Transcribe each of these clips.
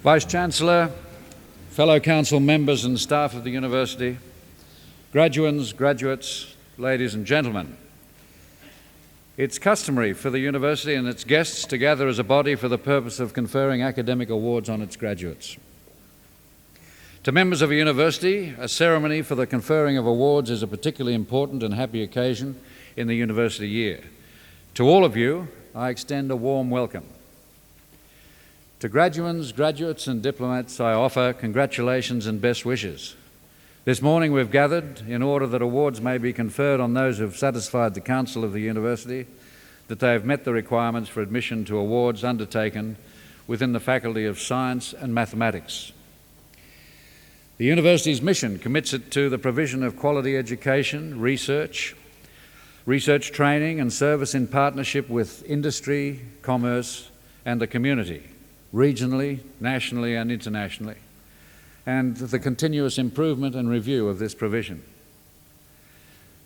Vice-Chancellor, fellow council members and staff of the University, graduands, graduates, ladies and gentlemen. It's customary for the University and its guests to gather as a body for the purpose of conferring academic awards on its graduates. To members of a university, a ceremony for the conferring of awards is a particularly important and happy occasion in the university year. To all of you, I extend a warm welcome. To graduands, graduates and diplomats, I offer congratulations and best wishes. This morning we've gathered in order that awards may be conferred on those who have satisfied the Council of the University that they have met the requirements for admission to awards undertaken within the Faculty of Science and Mathematics. The University's mission commits it to the provision of quality education, research training and service in partnership with industry, commerce and the community, regionally, nationally and internationally, and the continuous improvement and review of this provision.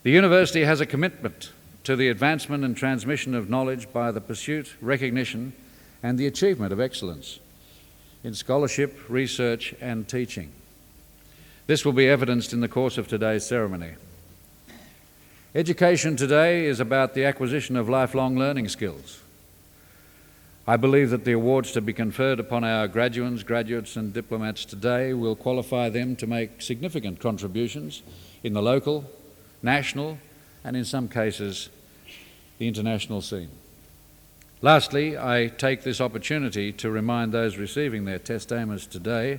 The University has a commitment to the advancement and transmission of knowledge by the pursuit, recognition and the achievement of excellence in scholarship, research and teaching. This will be evidenced in the course of today's ceremony. Education today is about the acquisition of lifelong learning skills. I believe that the awards to be conferred upon our graduands, graduates and diplomats today will qualify them to make significant contributions in the local, national and in some cases the international scene. Lastly, I take this opportunity to remind those receiving their testaments today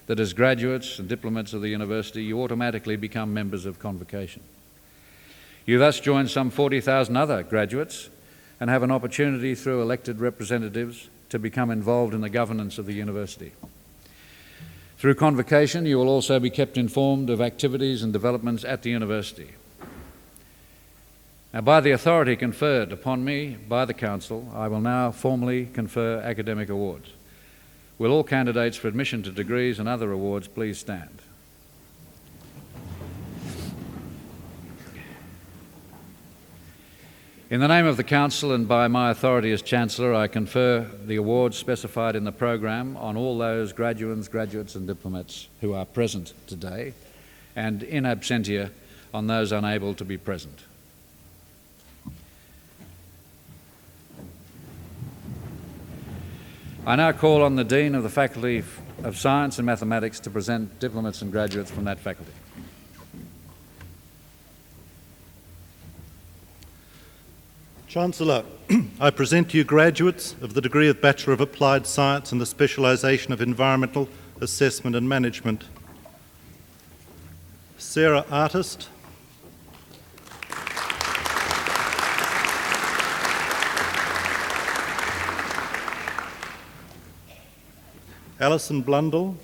that as graduates and diplomats of the University, you automatically become members of Convocation. You thus join some 40,000 other graduates and have an opportunity through elected representatives to become involved in the governance of the University. Through Convocation, you will also be kept informed of activities and developments at the University. Now, by the authority conferred upon me by the Council, I will now formally confer academic awards. Will all candidates for admission to degrees and other awards please stand? In the name of the Council and by my authority as Chancellor, I confer the awards specified in the programme on all those graduands, graduates and diplomats who are present today, and in absentia on those unable to be present. I now call on the Dean of the Faculty of Science and Mathematics to present diplomats and graduates from that faculty. Chancellor, I present to you graduates of the degree of Bachelor of Applied Science and the specialisation of Environmental Assessment and Management. Sarah Artist. Alison Blundell.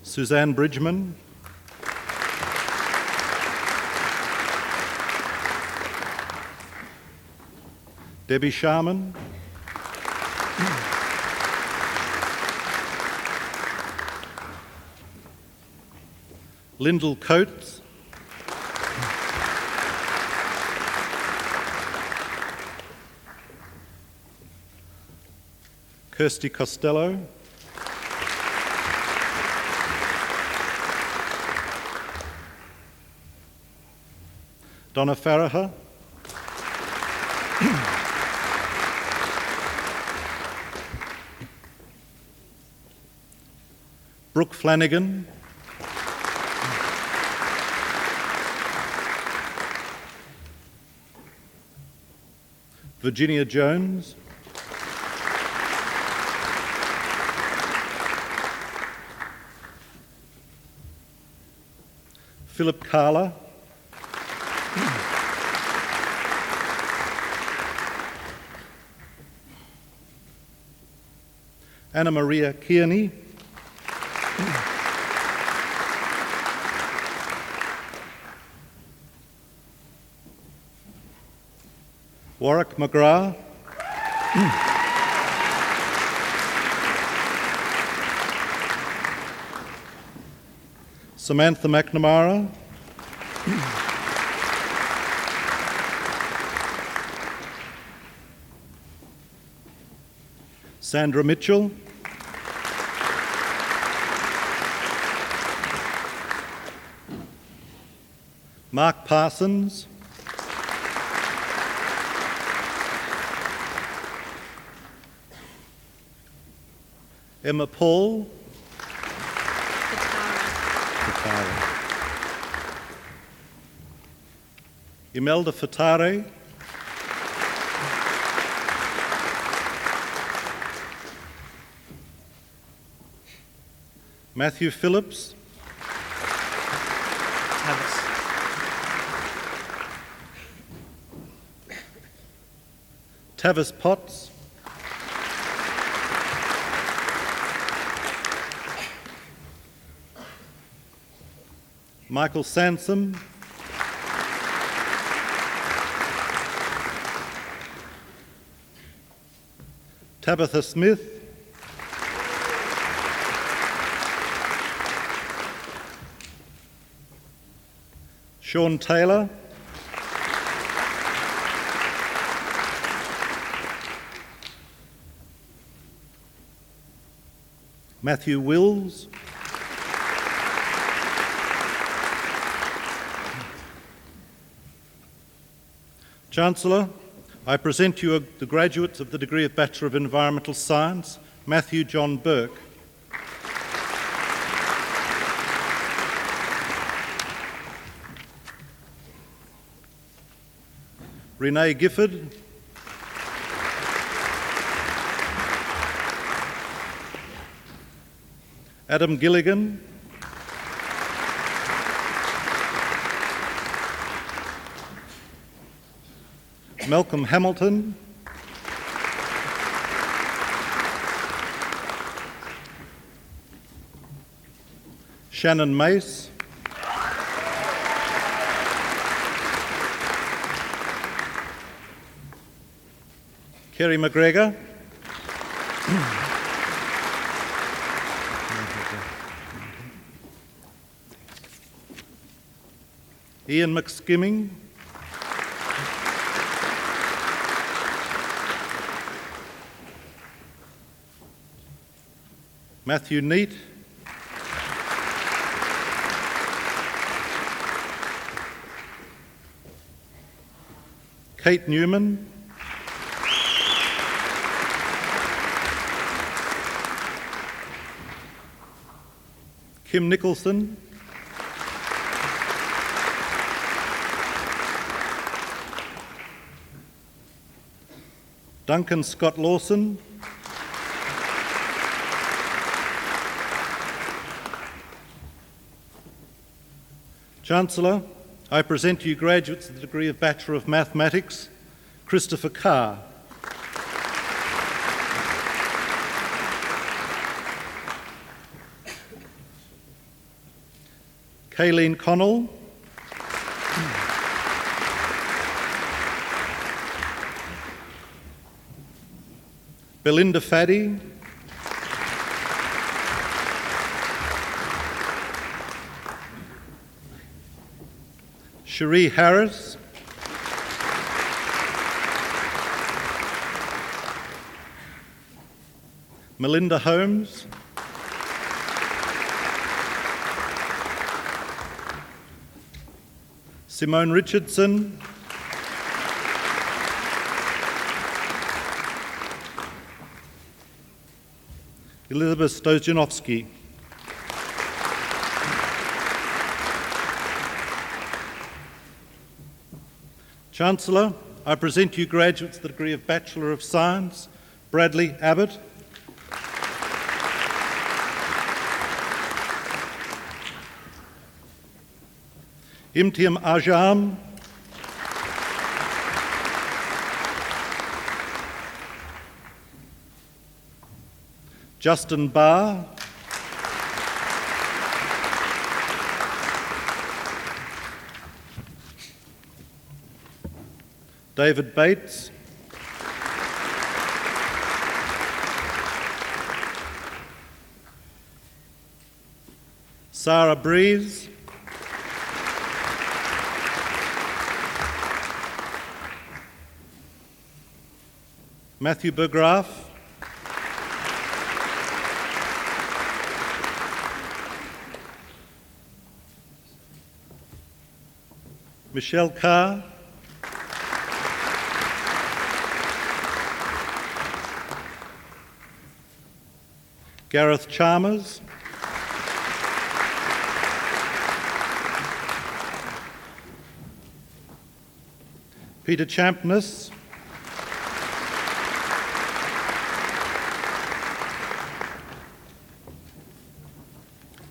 Suzanne Bridgman. Debbie Sharman. Lyndall Coates. Kirsty Costello. Donna Farraher. Brooke Flanagan. Virginia Jones. Philip Carla. Anna Maria Kearney. Warwick McGrath. Samantha McNamara. Sandra Mitchell, Mark Parsons, Emma Paul, Imelda Fatare, Matthew Phillips, Tavis Potts, Michael Sansom, Tabitha Smith, Sean Taylor, Matthew Wills, Chancellor, I present to you the graduates of the degree of Bachelor of Environmental Science, Matthew John Burke. Renee Gifford, Adam Gilligan, Malcolm Hamilton, Shannon Mace, Kerry McGregor, Ian McSkimming, Matthew Neat, Kate Newman, Kim Nicholson, Duncan Scott Lawson, Chancellor, I present to you graduates of the degree of Bachelor of Mathematics, Christopher Carr. Kayleen Connell, Belinda Faddy, Cherie Harris, Melinda Holmes, Simone Richardson, Elizabeth Stojanovsky. Chancellor, I present to you graduates of the degree of Bachelor of Science, Bradley Abbott, Imtiam Ajam, Justin Barr, David Bates, Sarah Breeze, Matthew Bergraff, Michelle Carr, Gareth Chalmers, Peter Champness,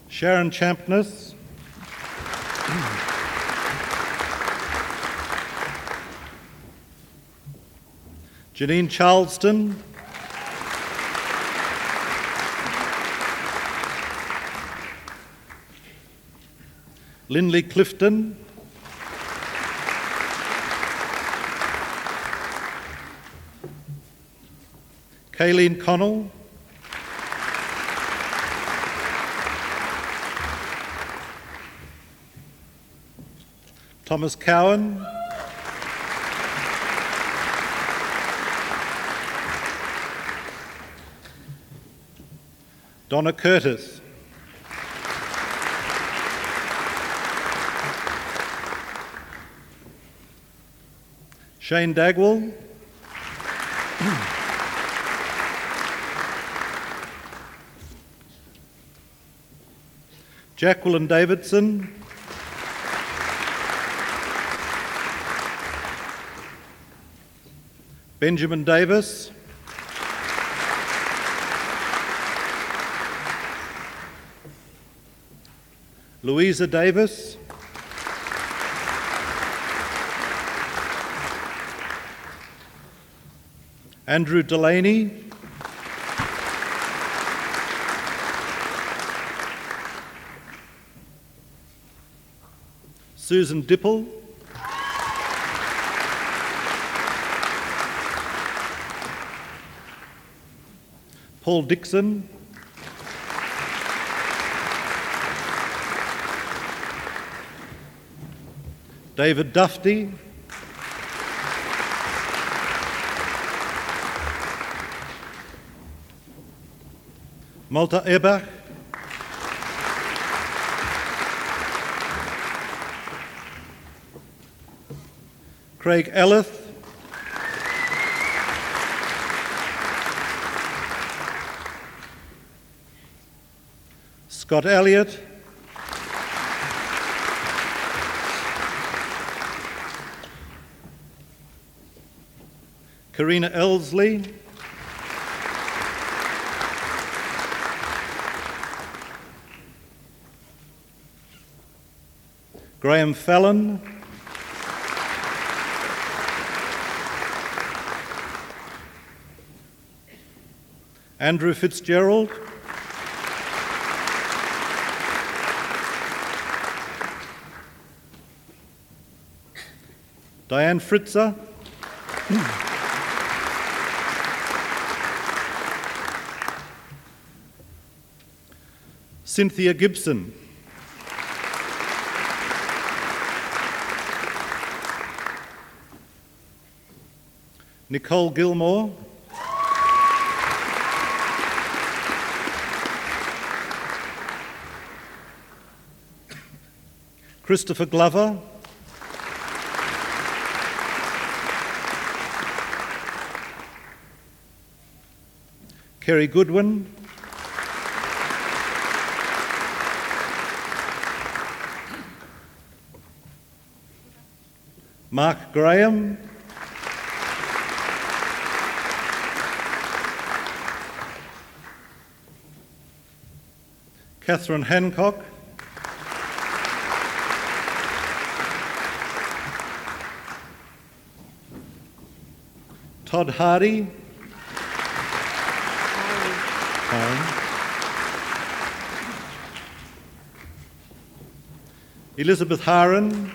Sharon Champness, Janine Charleston, Lindley Clifton, Kayleen Connell, Thomas Cowan, Donna Curtis, Shane Dagwell, Jacqueline Davidson, Benjamin Davis, Louisa Davis, Andrew Delaney, Susan Dipple, Paul Dixon, David Dufty, Malta Ebach, Craig Ellith, Scott Elliott, Karina Elsley, Graham Fallon, Andrew Fitzgerald, Diane Fritzer, Cynthia Gibson, Nicole Gilmore, Christopher Glover, Kerry Goodwin, Mark Graham, Catherine Hancock, Todd Hardy, Elizabeth Haran,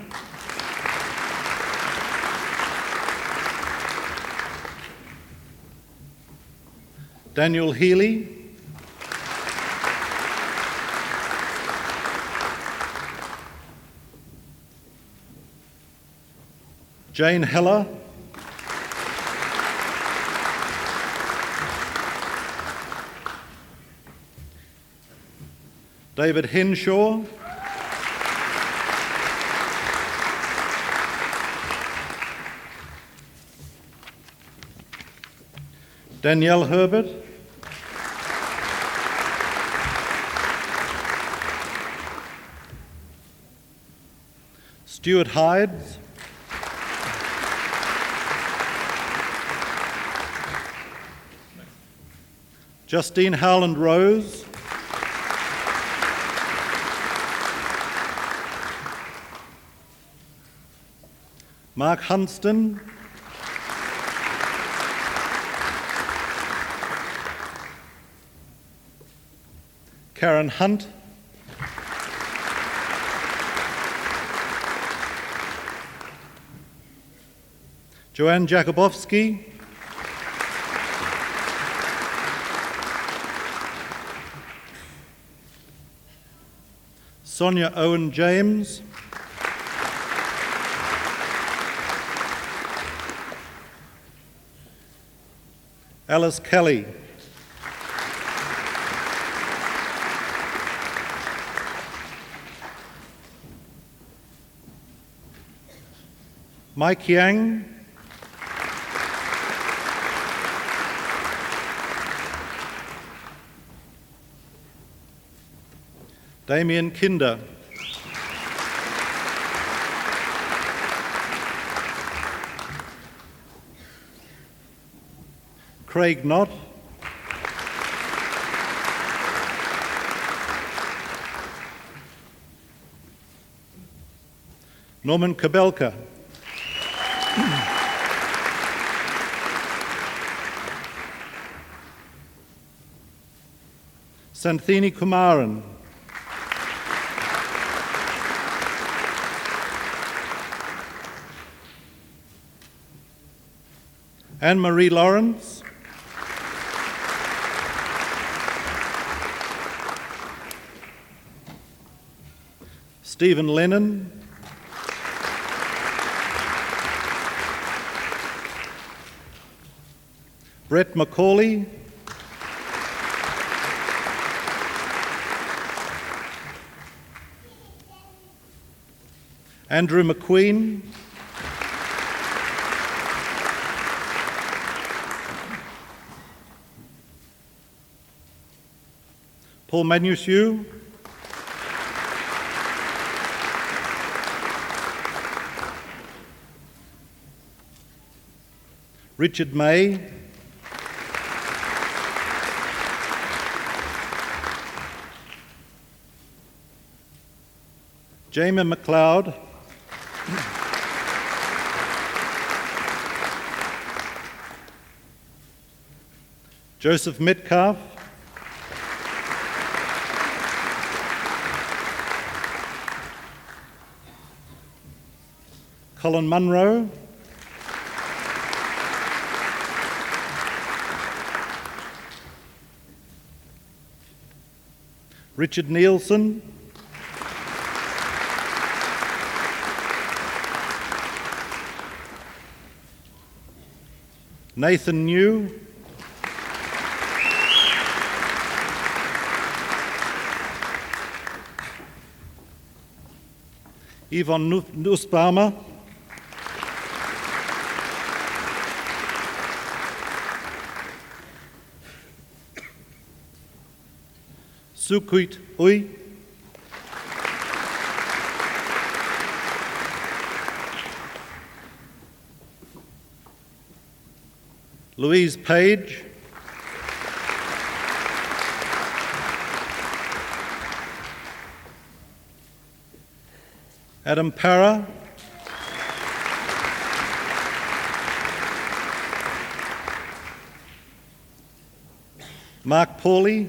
Daniel Healy, Jane Heller, David Henshaw, Danielle Herbert. Stuart Hydes. Justine Howland Rose. Mark Hunston. Karen Hunt. Joanne Jakubowski. Sonia Owen James. Alice Kelly. Mike Yang. Damien Kinder. Craig Knott. Norman Kabelka. Santhini Kumaran. Anne-Marie Lawrence. Stephen Lennon. Brett McCauley. Andrew McQueen. Paul Manusue. Richard May. Jamie McLeod. Joseph Metcalf. Colin Munro. Richard Nielsen. Nathan New. Yvonne Nussbaumer. Sukuit Ui. Louise Page. Adam Parra. Mark Pawley.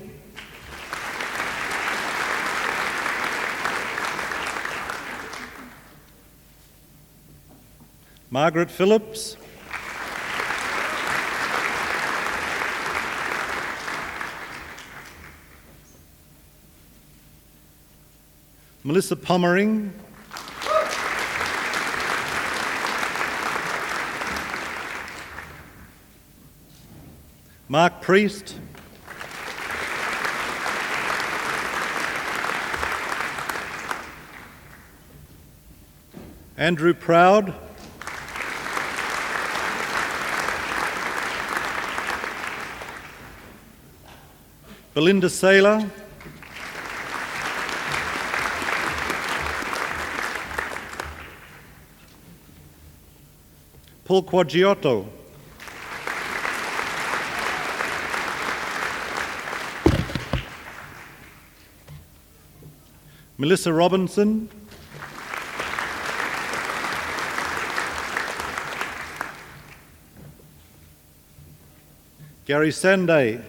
Margaret Phillips. Melissa Pommering. Mark Priest. Andrew Proud. Belinda Saylor, Paul Quaggiotto, Melissa Robinson, Gary Sanday,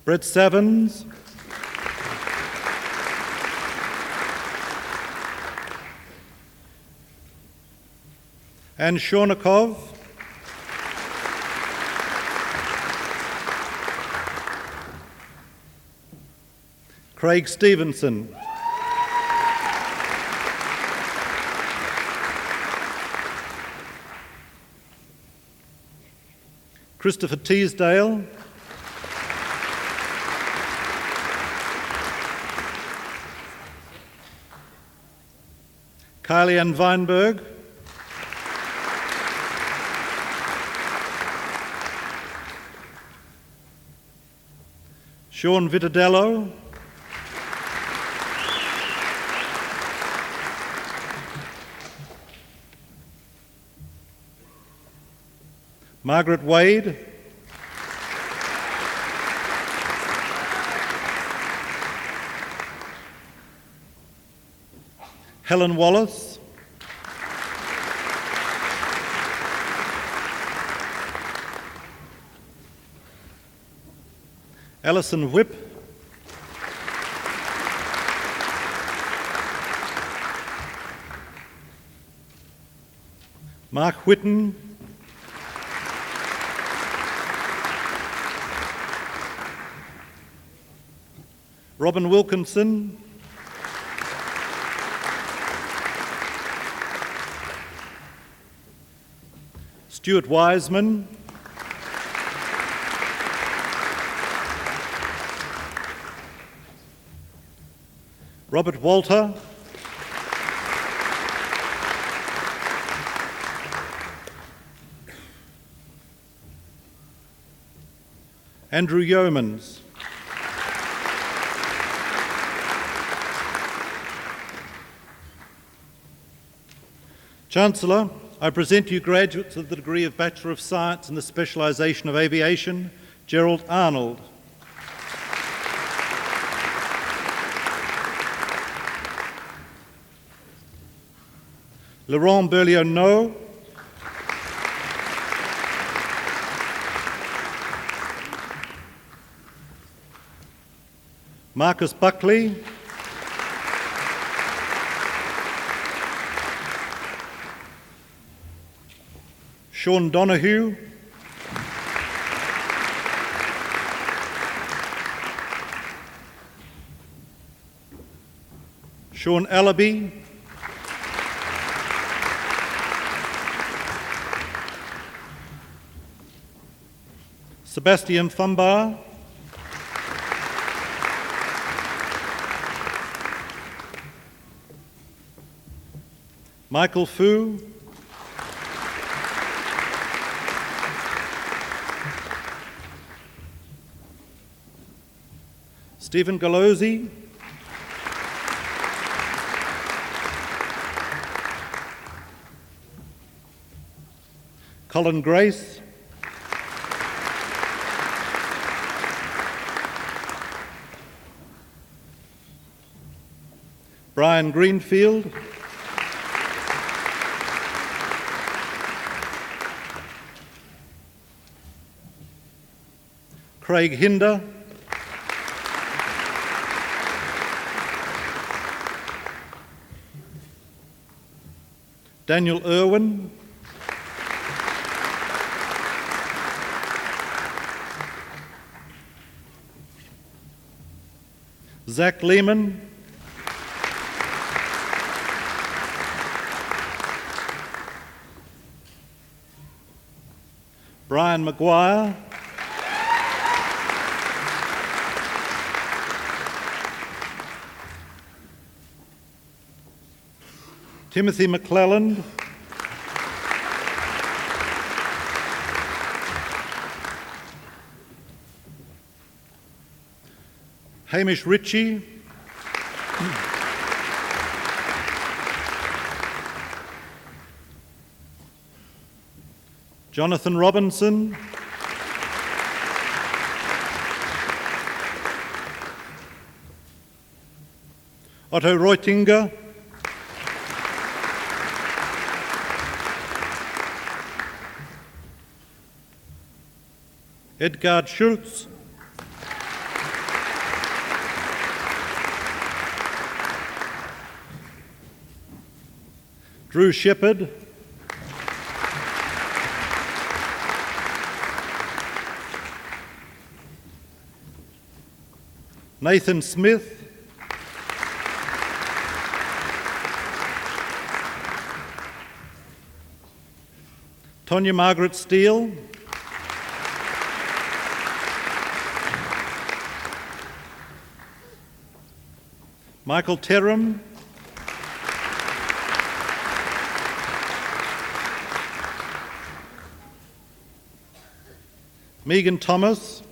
Brett Savins, Anne Shornikov, Craig Stevenson, Christopher Teasdale, Kylie Ann Weinberg, Sean Vitadello, Margaret Wade, Helen Wallace, Alison Whipp, Mark Whitten, Robin Wilkinson, Stuart Wiseman, Robert Walter, Andrew Yeomans, Chancellor, I present to you graduates of the degree of Bachelor of Science in the specialisation of Aviation, Gerald Arnold. Laurent Berlioz-No, Marcus Buckley, Sean Donoghue, Sean Allaby, Sebastian Thumbar, Michael Fu, Stephen Galozzi, Colin Grace, Brian Greenfield, Craig Hinder, Daniel Irwin, Zach Lehman, Brian Maguire, Timothy McClelland, Hamish Ritchie, Jonathan Robinson, Otto Reutinger, Edgard Schulz, Drew Shepherd, Nathan Smith, Tonya Margaret Steele, Michael Terham, Megan Thomas,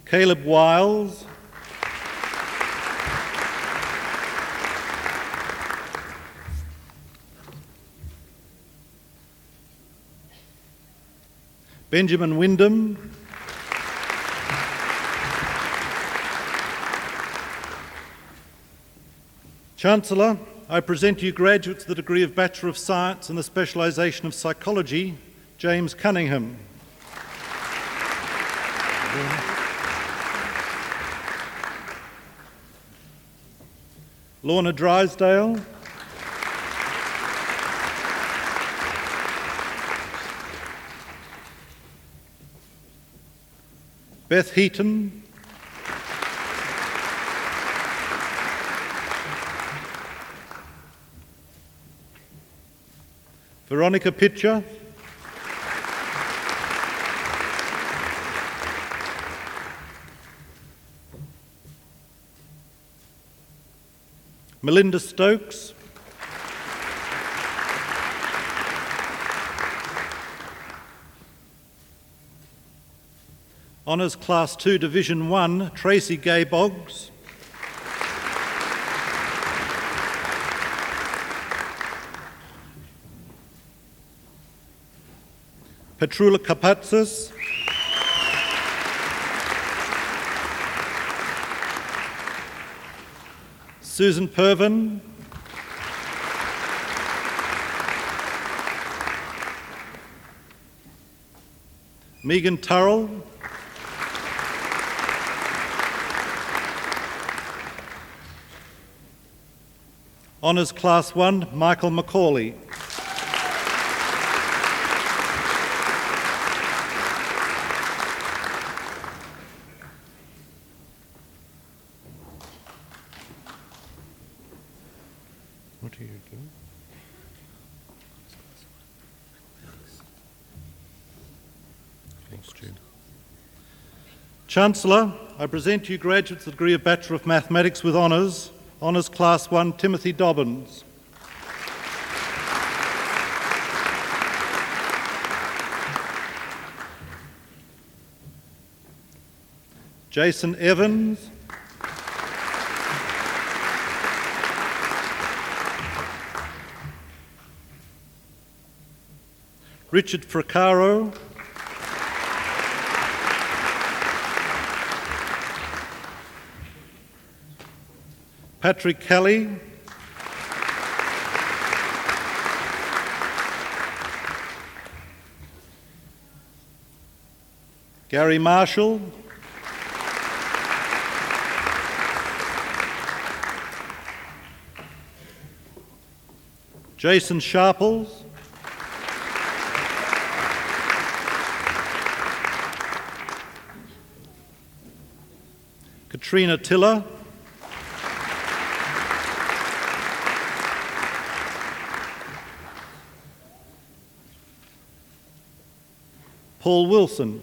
Caleb Wiles, Benjamin Wyndham, Chancellor, I present to you graduates of the degree of Bachelor of Science in the specialisation of Psychology, James Cunningham. Lorna Drysdale, Beth Heaton, Veronica Pitcher, Melinda Stokes, Honours Class 2 Division 1, Tracy Gay Boggs, Petrula Kapatsis, Susan Pervin, Megan Turrell, Honours Class 1, Michael McCauley. What are you doing? Chancellor, I present to you graduates of the degree of Bachelor of Mathematics with Honours, Honours Class 1, Timothy Dobbins. Jason Evans, Richard Fracaro, Patrick Kelly, Gary Marshall, Jason Sharples, Katrina Tiller, Paul Wilson,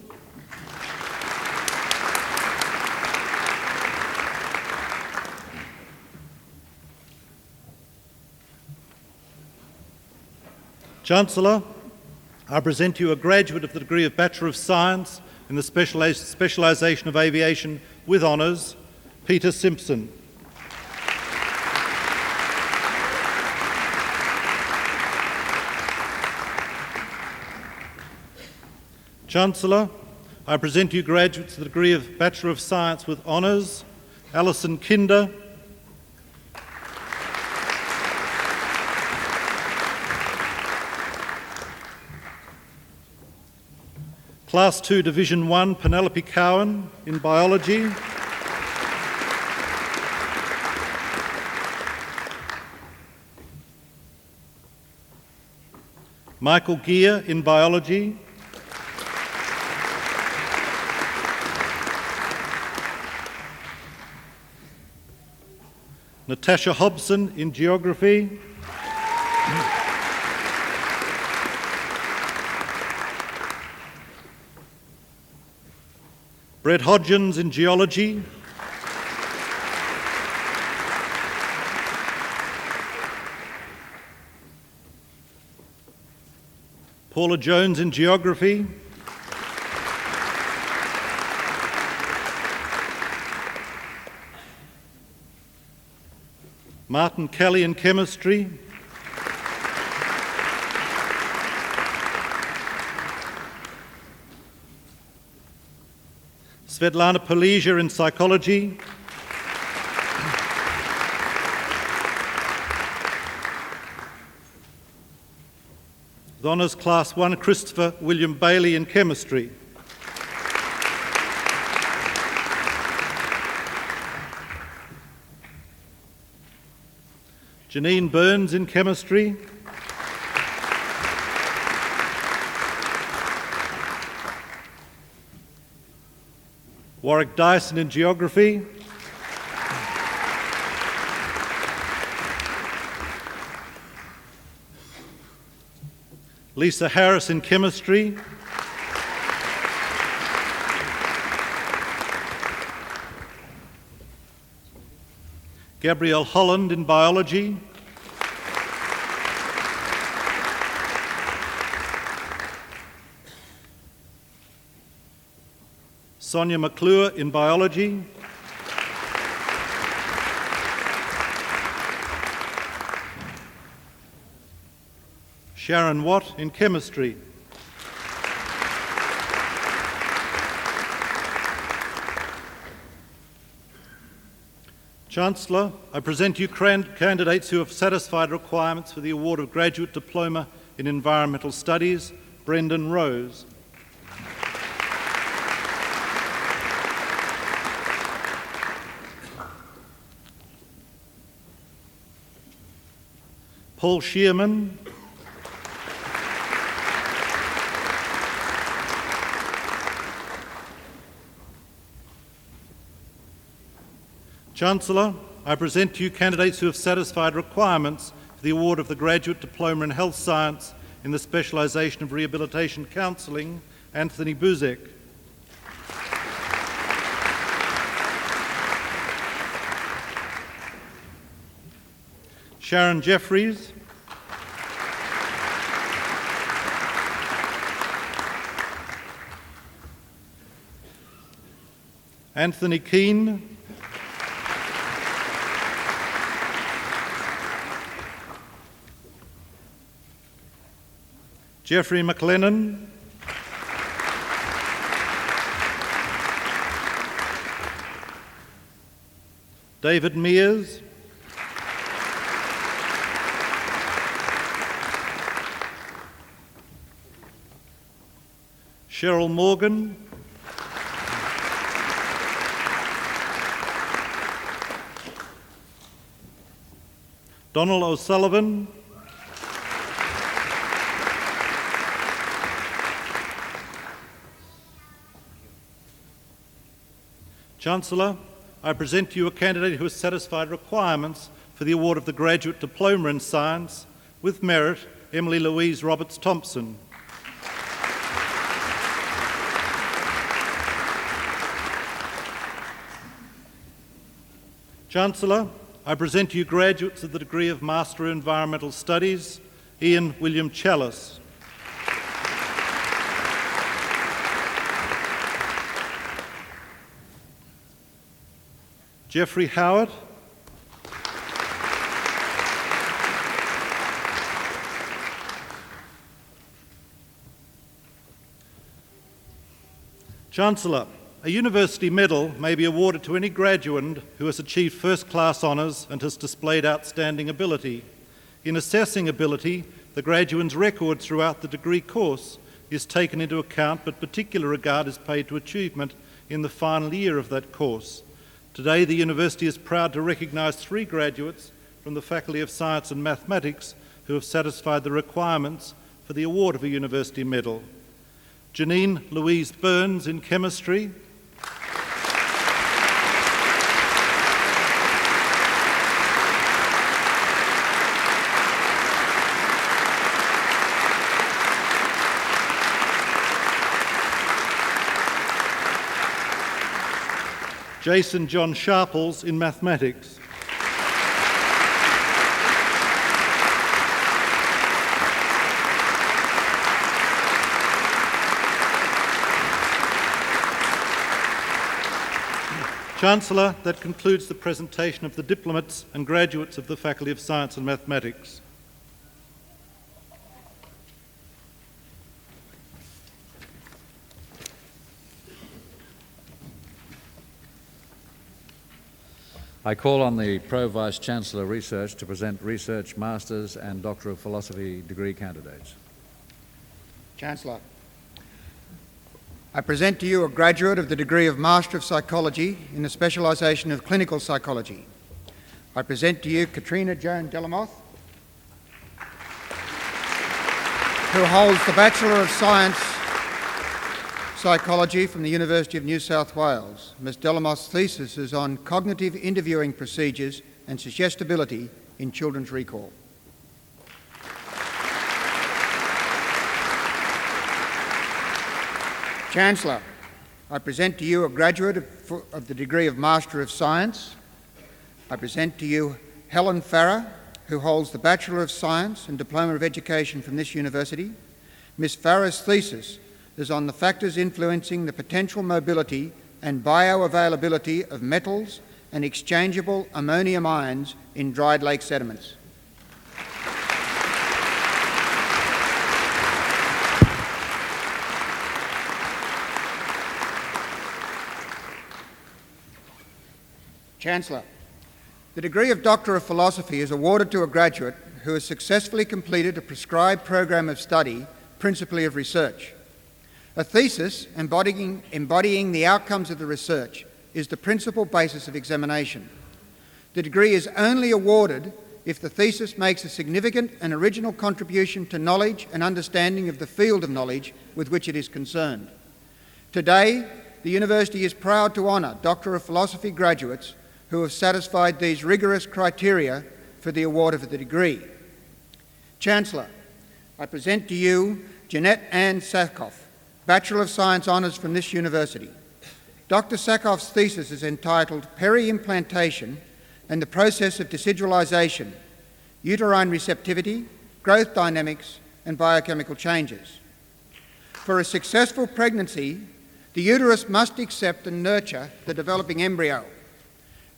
Chancellor, I present to you a graduate of the degree of Bachelor of Science in the specialisation of aviation with honours, Peter Simpson. Chancellor, I present to you graduates of the degree of Bachelor of Science with honours, Alison Kinder, Class 2 Division 1 Penelope Cowan in Biology, Michael Gear in Biology, Natasha Hobson in Geography, Brett Hodgins in Geology, Paula Jones in Geography, Martin Kelly in Chemistry, Svetlana Polizia in Psychology, with Honours Class 1 Christopher William Bailey in Chemistry, Janine Burns in Chemistry, Warwick Dyson in Geography, Lisa Harris in Chemistry, Gabrielle Holland in Biology, Sonia McClure in Biology, Sharon Watt in Chemistry, Chancellor, I present you candidates who have satisfied requirements for the award of Graduate Diploma in Environmental Studies, Brendan Rose. Paul Shearman, Chancellor, I present to you candidates who have satisfied requirements for the award of the Graduate Diploma in Health Science in the specialisation of Rehabilitation Counselling, Anthony Buzek. Sharon Jeffries, Anthony Keane, Jeffrey McLennan, David Mears, Cheryl Morgan, Donald O'Sullivan, Chancellor, I present to you a candidate who has satisfied requirements for the award of the Graduate Diploma in Science with merit, Emily Louise Roberts-Thompson. Chancellor, I present to you graduates of the degree of Master of Environmental Studies, Ian William Challis. Jeffrey Howard, Chancellor, a university medal may be awarded to any graduand who has achieved first-class honours and has displayed outstanding ability. In assessing ability, the graduand's record throughout the degree course is taken into account, but particular regard is paid to achievement in the final year of that course. Today, the university is proud to recognise 3 graduates from the Faculty of Science and Mathematics who have satisfied the requirements for the award of a university medal. Janine Louise Burns in chemistry, Jason John Sharples in mathematics, Chancellor, that concludes the presentation of the diplomats and graduates of the Faculty of Science and Mathematics. I call on the Pro Vice-Chancellor Research to present Research Masters and Doctor of Philosophy degree candidates. Chancellor, I present to you a graduate of the degree of Master of Psychology in the specialisation of Clinical Psychology. I present to you Katrina Joan Delamoth, who holds the Bachelor of Science Psychology from the University of New South Wales. Ms. Delamoth's thesis is on cognitive interviewing procedures and suggestibility in children's recall. Chancellor, I present to you a graduate of the degree of Master of Science. I present to you Helen Farrer, who holds the Bachelor of Science and Diploma of Education from this university. Ms. Farrer's thesis is on the factors influencing the potential mobility and bioavailability of metals and exchangeable ammonium ions in dried lake sediments. Chancellor, the degree of Doctor of Philosophy is awarded to a graduate who has successfully completed a prescribed program of study, principally of research. A thesis embodying the outcomes of the research is the principal basis of examination. The degree is only awarded if the thesis makes a significant and original contribution to knowledge and understanding of the field of knowledge with which it is concerned. Today, the University is proud to honour Doctor of Philosophy graduates who have satisfied these rigorous criteria for the award of the degree. Chancellor, I present to you Jeanette Ann Sackhoff, Bachelor of Science Honours from this university. Dr. Sackhoff's thesis is entitled Peri-implantation and the Process of Decidualization, Uterine Receptivity, Growth Dynamics and Biochemical Changes. For a successful pregnancy, the uterus must accept and nurture the developing embryo.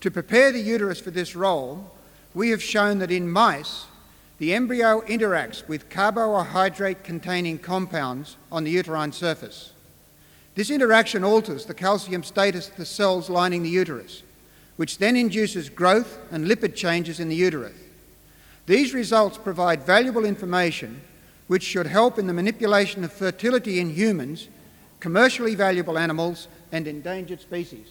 To prepare the uterus for this role, we have shown that in mice, the embryo interacts with carbohydrate-containing compounds on the uterine surface. This interaction alters the calcium status of the cells lining the uterus, which then induces growth and lipid changes in the uterus. These results provide valuable information which should help in the manipulation of fertility in humans, commercially valuable animals, and endangered species.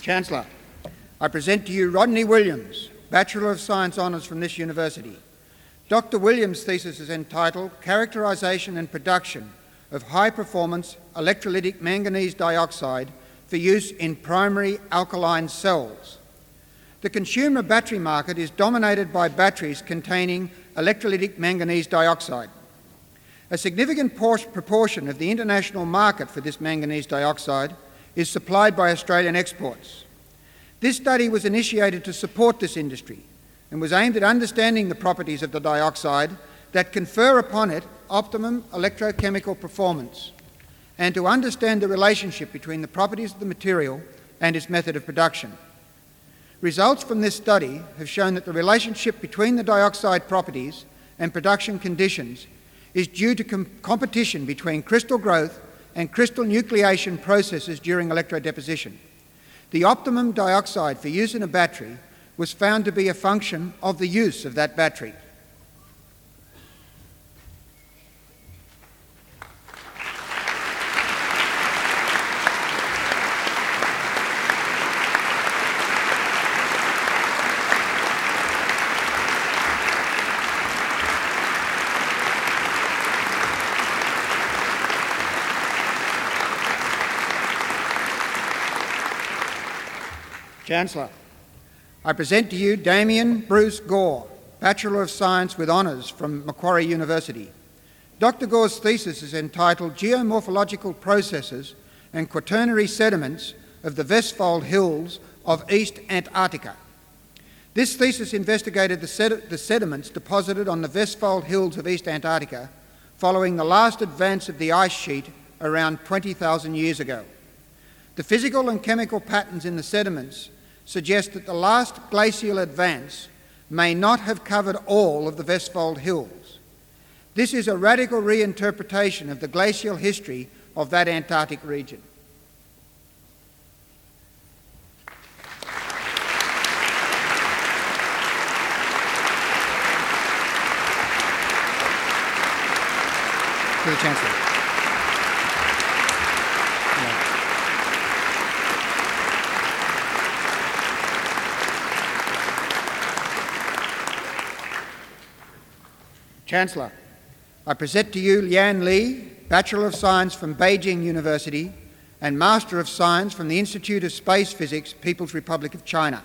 Chancellor, I present to you Rodney Williams, Bachelor of Science Honours from this university. Dr. Williams' thesis is entitled Characterisation and Production of High-Performance Electrolytic Manganese Dioxide for Use in Primary Alkaline Cells. The consumer battery market is dominated by batteries containing electrolytic manganese dioxide. A significant proportion of the international market for this manganese dioxide is supplied by Australian exports. This study was initiated to support this industry and was aimed at understanding the properties of the dioxide that confer upon it optimum electrochemical performance, and to understand the relationship between the properties of the material and its method of production. Results from this study have shown that the relationship between the dioxide properties and production conditions is due to competition between crystal growth and crystal nucleation processes during electrodeposition. The optimum dioxide for use in a battery was found to be a function of the use of that battery. Chancellor, I present to you Damien Bruce Gore, Bachelor of Science with Honours from Macquarie University. Dr. Gore's thesis is entitled Geomorphological Processes and Quaternary Sediments of the Vestfold Hills of East Antarctica. This thesis investigated the sediments deposited on the Vestfold Hills of East Antarctica following the last advance of the ice sheet around 20,000 years ago. The physical and chemical patterns in the sediments suggest that the last glacial advance may not have covered all of the Vestfold Hills. This is a radical reinterpretation of the glacial history of that Antarctic region. To the Chancellor. Chancellor, I present to you Lian Li, Bachelor of Science from Beijing University and Master of Science from the Institute of Space Physics, People's Republic of China.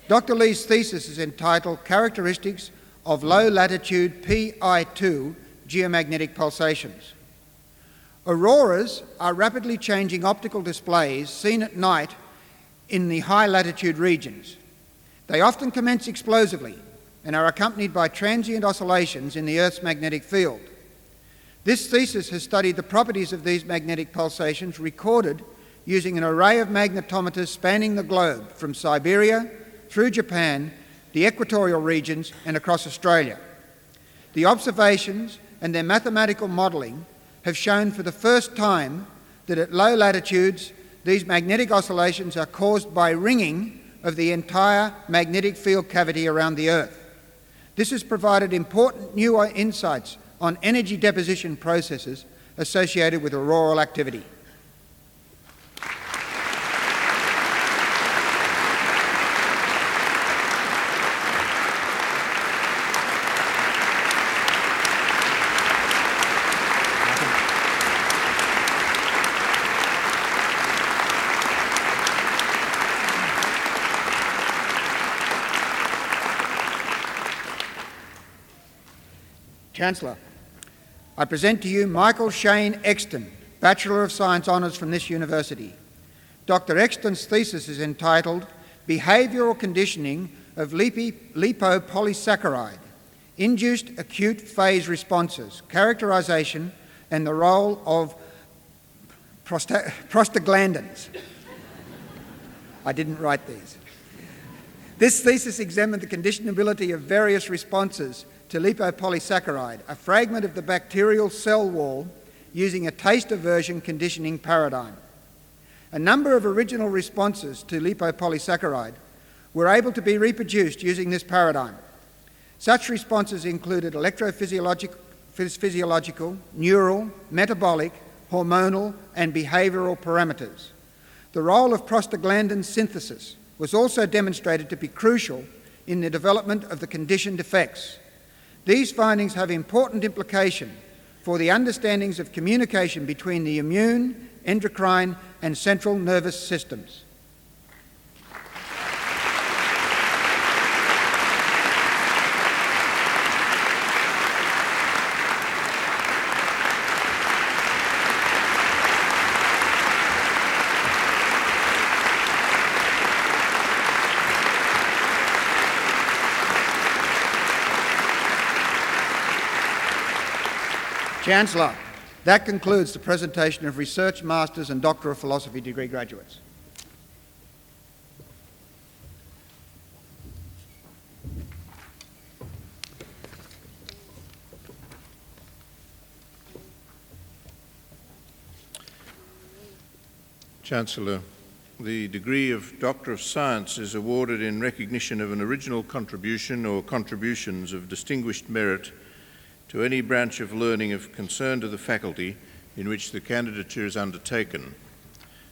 Dr. Li's thesis is entitled Characteristics of Low-Latitude Pi2 Geomagnetic Pulsations. Auroras are rapidly changing optical displays seen at night in the high-latitude regions. They often commence explosively and are accompanied by transient oscillations in the Earth's magnetic field. This thesis has studied the properties of these magnetic pulsations recorded using an array of magnetometers spanning the globe from Siberia through Japan, the equatorial regions and across Australia. The observations and their mathematical modelling have shown for the first time that at low latitudes these magnetic oscillations are caused by ringing of the entire magnetic field cavity around the Earth. This has provided important new insights on energy deposition processes associated with auroral activity. Chancellor, I present to you Michael Shane Exton, Bachelor of Science Honours from this university. Dr. Exton's thesis is entitled Behavioural Conditioning of Lipopolysaccharide, Induced Acute Phase Responses, Characterisation and the Role of Prostaglandins. I didn't write these. This thesis examined the conditionability of various responses to lipopolysaccharide, a fragment of the bacterial cell wall, using a taste aversion conditioning paradigm. A number of original responses to lipopolysaccharide were able to be reproduced using this paradigm. Such responses included electrophysiological, neural, metabolic, hormonal and behavioural parameters. The role of prostaglandin synthesis was also demonstrated to be crucial in the development of the conditioned effects. These findings have important implication for the understandings of communication between the immune, endocrine and central nervous systems. Chancellor, that concludes the presentation of Research Masters and Doctor of Philosophy degree graduates. Chancellor, the degree of Doctor of Science is awarded in recognition of an original contribution or contributions of distinguished merit to any branch of learning of concern to the faculty in which the candidature is undertaken.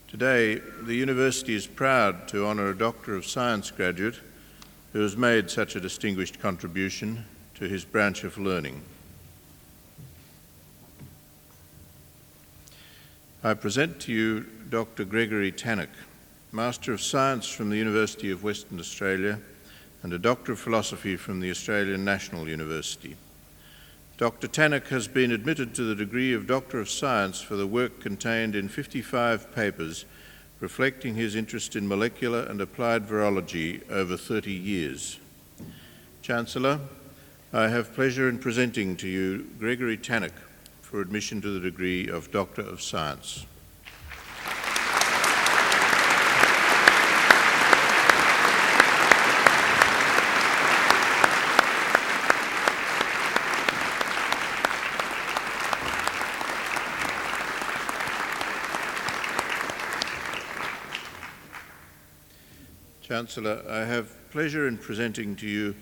Today, the University is proud to honour a Doctor of Science graduate who has made such a distinguished contribution to his branch of learning. I present to you Dr. Gregory Tannock, Master of Science from the University of Western Australia and a Doctor of Philosophy from the Australian National University. Dr. Tannock has been admitted to the degree of Doctor of Science for the work contained in 55 papers reflecting his interest in molecular and applied virology over 30 years. Chancellor, I have pleasure in presenting to you Gregory Tannock for admission to the degree of Doctor of Science. Chancellor, I have pleasure in presenting to you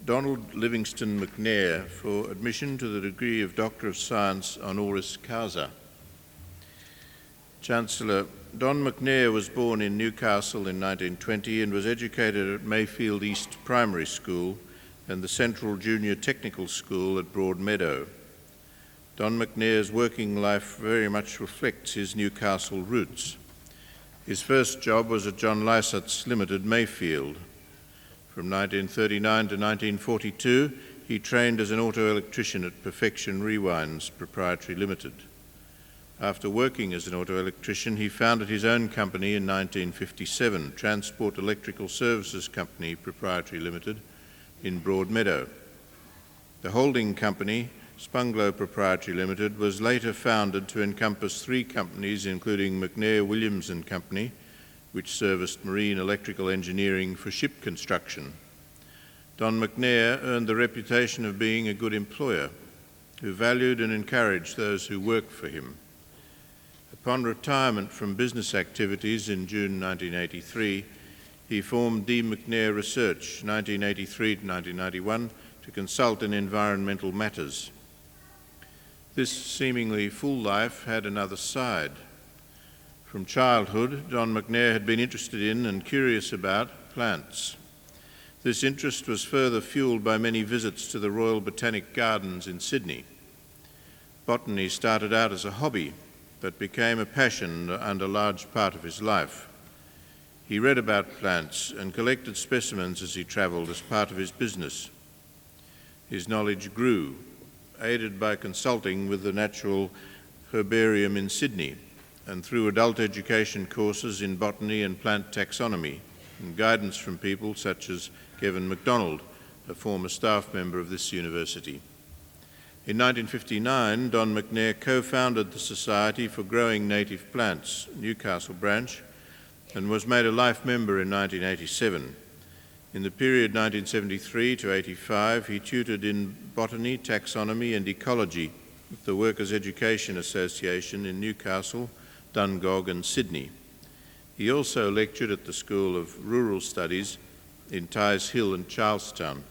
Donald Livingston McNair for admission to the degree of Doctor of Science honoris causa. Chancellor, Don McNair was born in Newcastle in 1920 and was educated at Mayfield East Primary School and the Central Junior Technical School at Broadmeadow. Don McNair's working life very much reflects his Newcastle roots. His first job was at John Lysot's Limited, Mayfield. From 1939 to 1942, he trained as an auto-electrician at Perfection Rewinds Proprietary Limited. After working as an auto-electrician, he founded his own company in 1957, Transport Electrical Services Company Proprietary Limited, in Broadmeadow. The holding company, Spunglow Proprietary Limited, was later founded to encompass 3 companies, including McNair Williams and Company, which serviced marine electrical engineering for ship construction. Don McNair earned the reputation of being a good employer, who valued and encouraged those who worked for him. Upon retirement from business activities in June 1983, he formed D. McNair Research, 1983 to 1991, to consult in environmental matters. This seemingly full life had another side. From childhood, Don McNair had been interested in and curious about plants. This interest was further fuelled by many visits to the Royal Botanic Gardens in Sydney. Botany started out as a hobby, but became a passion and a large part of his life. He read about plants and collected specimens as he travelled as part of his business. His knowledge grew, aided by consulting with the Natural Herbarium in Sydney, and through adult education courses in botany and plant taxonomy, and guidance from people such as Kevin MacDonald, a former staff member of this university. In 1959, Don McNair co-founded the Society for Growing Native Plants, Newcastle branch, and was made a life member in 1987. In the period 1973 to 85, he tutored in botany, taxonomy and ecology with the Workers' Education Association in Newcastle, Dungog and Sydney. He also lectured at the School of Rural Studies in Tighes Hill and Charlestown.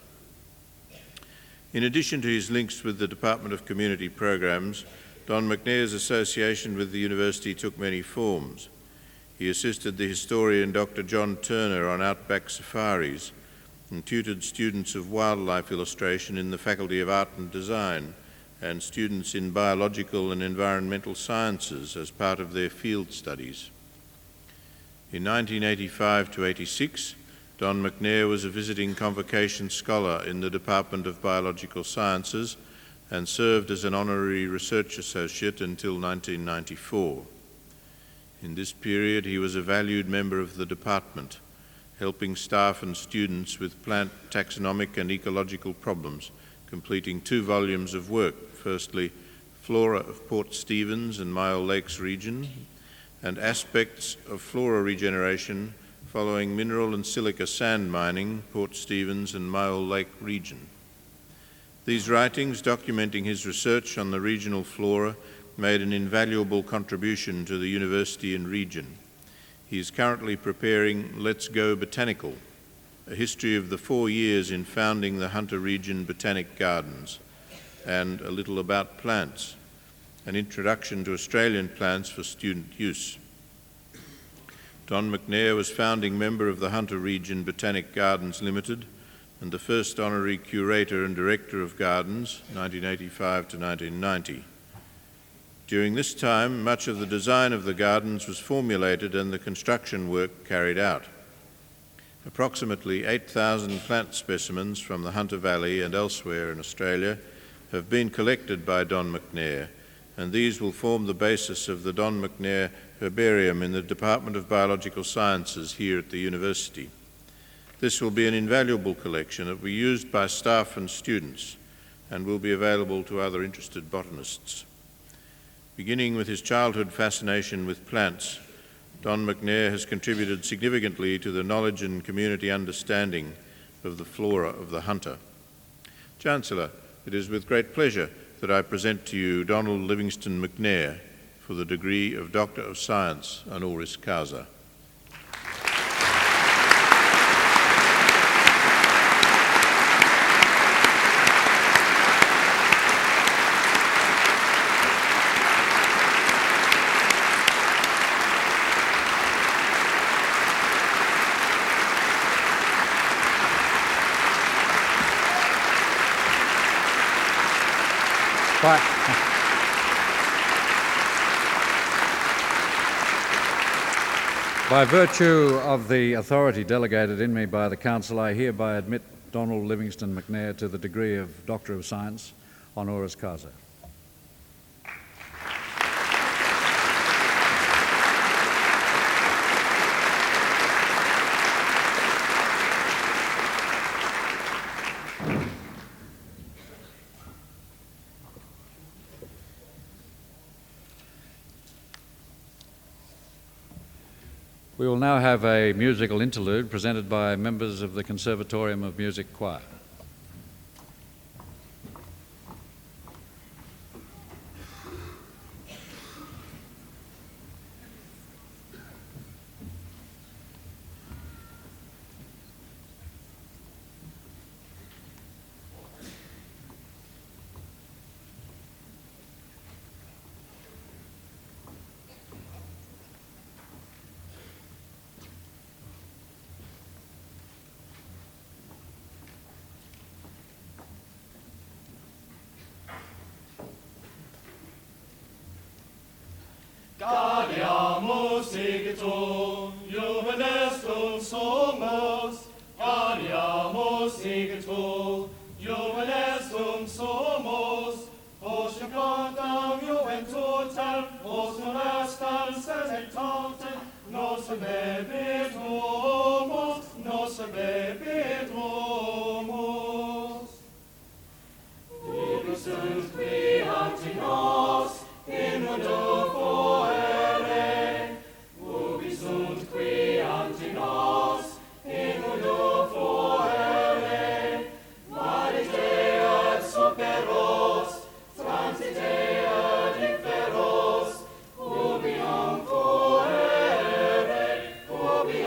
In addition to his links with the Department of Community Programs, Don McNair's association with the university took many forms. He assisted the historian Dr. John Turner on outback safaris and tutored students of wildlife illustration in the Faculty of Art and Design and students in biological and environmental sciences as part of their field studies. In 1985 to 86, Don McNair was a visiting convocation scholar in the Department of Biological Sciences and served as an honorary research associate until 1994. In this period, he was a valued member of the department, helping staff and students with plant taxonomic and ecological problems, completing 2 volumes of work, firstly, flora of Port Stephens and Myall Lakes region, and aspects of flora regeneration following mineral and silica sand mining, Port Stephens and Myall Lake region. These writings, documenting his research on the regional flora, made an invaluable contribution to the university and region. He is currently preparing Let's Go Botanical, a history of the 4 years in founding the Hunter Region Botanic Gardens, and A Little About Plants, an introduction to Australian plants for student use. Don McNair was founding member of the Hunter Region Botanic Gardens Limited and the first honorary curator and director of gardens, 1985 to 1990. During this time, much of the design of the gardens was formulated and the construction work carried out. Approximately 8,000 plant specimens from the Hunter Valley and elsewhere in Australia have been collected by Don McNair, and these will form the basis of the Don McNair Herbarium in the Department of Biological Sciences here at the university. This will be an invaluable collection that will be used by staff and students and will be available to other interested botanists. Beginning with his childhood fascination with plants, Don McNair has contributed significantly to the knowledge and community understanding of the flora of the Hunter. Chancellor, it is with great pleasure that I present to you Donald Livingston McNair for the degree of Doctor of Science honoris causa. By virtue of the authority delegated in me by the Council, I hereby admit Donald Livingston McNair to the degree of Doctor of Science honoris causa. We will now have a musical interlude presented by members of the Conservatorium of Music Choir. Gaudiamus igitur, juvenestum somos. Gaudiamus igitur, juvenestum somos. Os juventam juventutem, os molestam sedentatem, nos bebit homus, nos bebit homus. Divis sunt qui ante nos, in mundo foere, ubi sunt qui ante nos, in mundo foere, maritea superos, transitea inferos, ubi am foere, ubi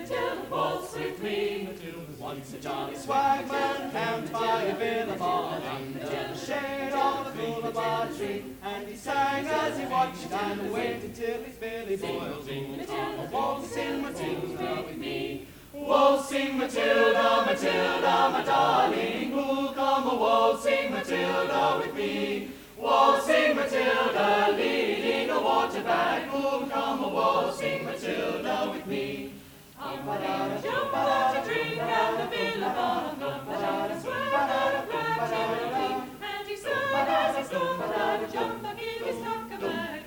Matilda, waltz with me. Once a jolly swagman camped by a billabong under the shade of a boulevard tree, and he sang as he watched and waited till his belly boiled. Matilda, waltzing Matilda with me. Waltzing Matilda, Matilda, my darling, who'll come a waltzing Matilda with me? Waltzing Matilda, leading a water bag, who'll come a waltzing Matilda with me? Jump a drink at the billabong, Matilda swam gradually, and he sang as he stood, jump a give his cock a bag,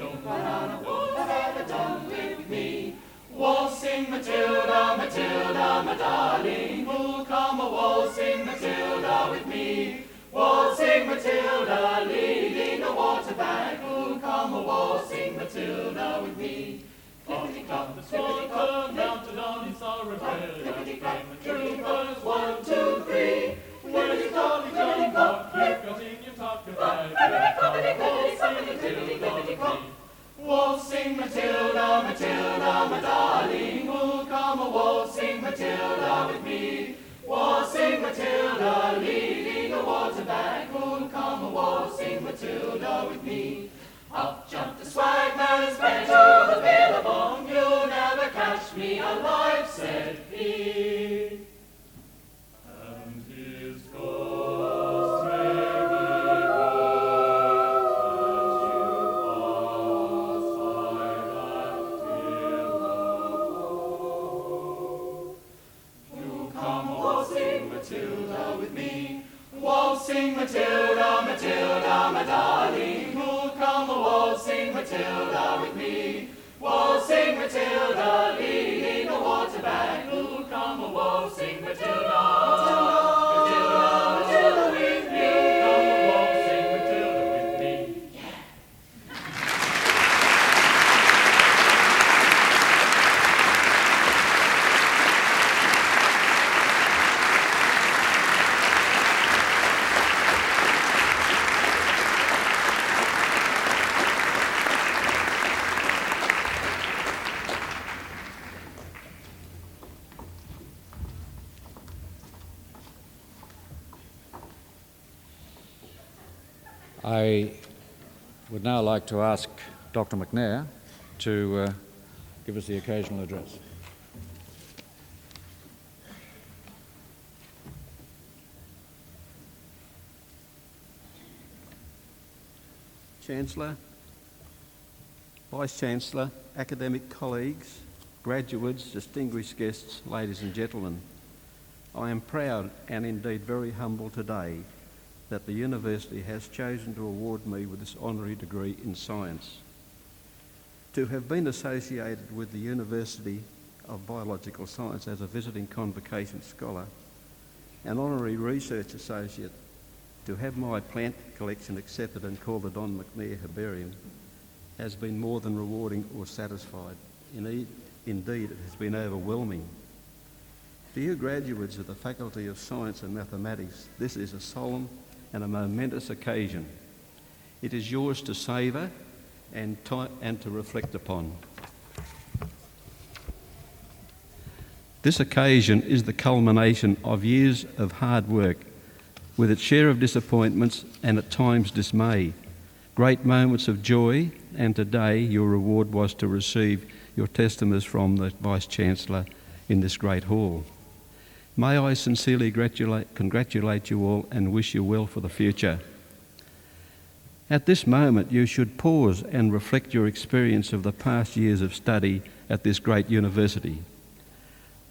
waltzing with me. Waltzing Matilda, Matilda, my darling, who'll come a waltzing Matilda with me? Waltzing Matilda, leading a water bag, who'll come a waltzing Matilda with me? Clippity-clop, the squawker mounted on his Arabella, came the troopers, 1, 2, 3. Where's your dolly, Johnny Cock? You've got in your pocket bag. Waltzing Matilda with me. Waltzing Matilda, Matilda, my darling, who'll come a waltzing Matilda with me? Waltzing Matilda, leading a water bag, who'll come a waltzing Matilda with me? Up jumped the swagman, sprang to the billabong, you'll never catch me alive, said he. And his ghost may be Matilda with me. Waltzing Matilda, Matilda, my darling, who'll come a waltzing Matilda with me? Waltzing Matilda, leading a water bag, who'll come a waltzing Matilda? Matilda, Matilda with me. Come a waltzing Matilda with me. I would now like to ask Dr. McNair to give us the occasional address. Chancellor, Vice-Chancellor, academic colleagues, graduates, distinguished guests, ladies and gentlemen, I am proud and indeed very humble today that the University has chosen to award me with this honorary degree in science. To have been associated with the University of Biological Science as a visiting convocation scholar, an honorary research associate, to have my plant collection accepted and called the Don McNair Herbarium has been more than rewarding or satisfied. Indeed, it has been overwhelming. To you graduates of the Faculty of Science and Mathematics, this is a solemn and a momentous occasion. It is yours to savour and to reflect upon. This occasion is the culmination of years of hard work, with its share of disappointments and at times dismay, great moments of joy, and today your reward was to receive your testimonies from the Vice-Chancellor in this great hall. May I sincerely congratulate you all and wish you well for the future. At this moment, you should pause and reflect your experience of the past years of study at this great university.